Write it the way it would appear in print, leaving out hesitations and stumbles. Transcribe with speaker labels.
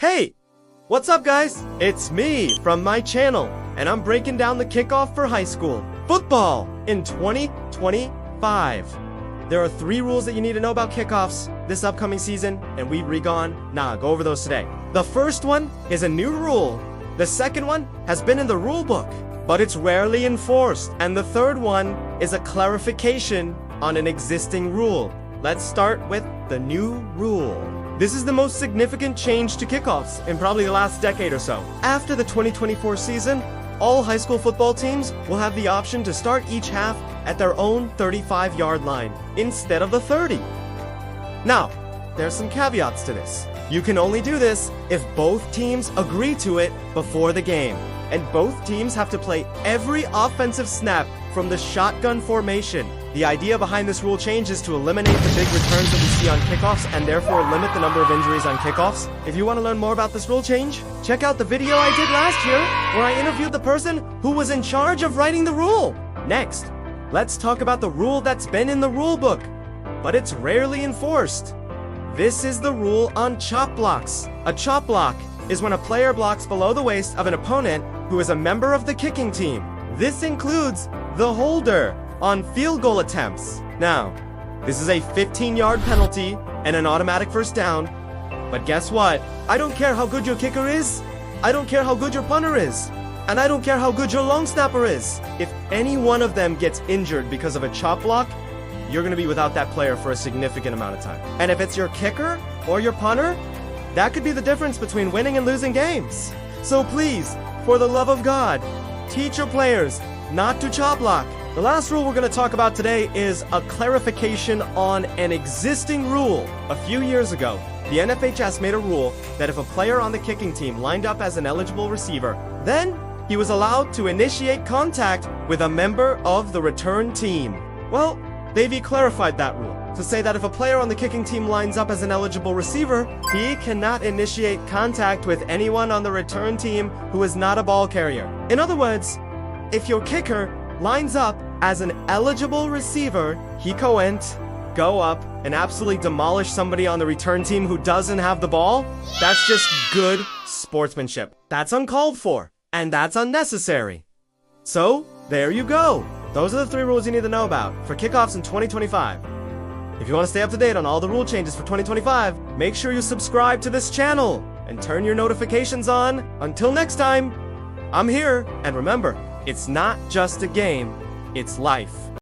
Speaker 1: Hey! What's up, guys? It's me from my channel, and I'm breaking down the kickoff for high school football in 2025. There are 3 rules that you need to know about kickoffs this upcoming season, and we've go over those today. The first one is a new rule. The second one has been in the rule book, but it's rarely enforced. And the third one is a clarification on an existing rule. Let's start with the new rule. This is the most significant change to kickoffs in probably the last decade or so. After the 2024 season, all high school football teams will have the option to start each half at their own 35-yard line instead of the 30. Now, there's some caveats to this. You can only do this if both teams agree to it before the game, and both teams have to play every offensive snap from the shotgun formation. The idea behind this rule change is to eliminate the big returns that we see on kickoffs and therefore limit the number of injuries on kickoffs. If you want to learn more about this rule change, check out the video I did last year where I interviewed the person who was in charge of writing the rule. Next, let's talk about the rule that's been in the rule book, but it's rarely enforced. This is the rule on chop blocks. A chop block is when a player blocks below the waist of an opponent who is a member of the kicking team. This includes the holder on field goal attempts. Now, this is a 15-yard penalty and an automatic first down, but guess what? I don't care how good your kicker is, I don't care how good your punter is, and I don't care how good your long snapper is. If any one of them gets injured because of a chop block, you're going to be without that player for a significant amount of time. And if it's your kicker or your punter, that could be the difference between winning and losing games. So please, for the love of God, teach your players not to chop block. The last rule we're going to talk about today is a clarification on an existing rule. A few years ago, the NFHS made a rule that if a player on the kicking team lined up as an eligible receiver, then he was allowed to initiate contact with a member of the return team. Well, they've clarified that rule to say that if a player on the kicking team lines up as an eligible receiver, he cannot initiate contact with anyone on the return team who is not a ball carrier. In other words, if your kicker lines up as an eligible receiver, he can't go up and absolutely demolish somebody on the return team who doesn't have the ball. That's just good sportsmanship. That's uncalled for, and that's unnecessary. So, there you go. Those are the 3 rules you need to know about for kickoffs in 2025. If you want to stay up to date on all the rule changes for 2025, make sure you subscribe to this channel and turn your notifications on. Until next time, I'm here, and remember, it's not just a game, it's life.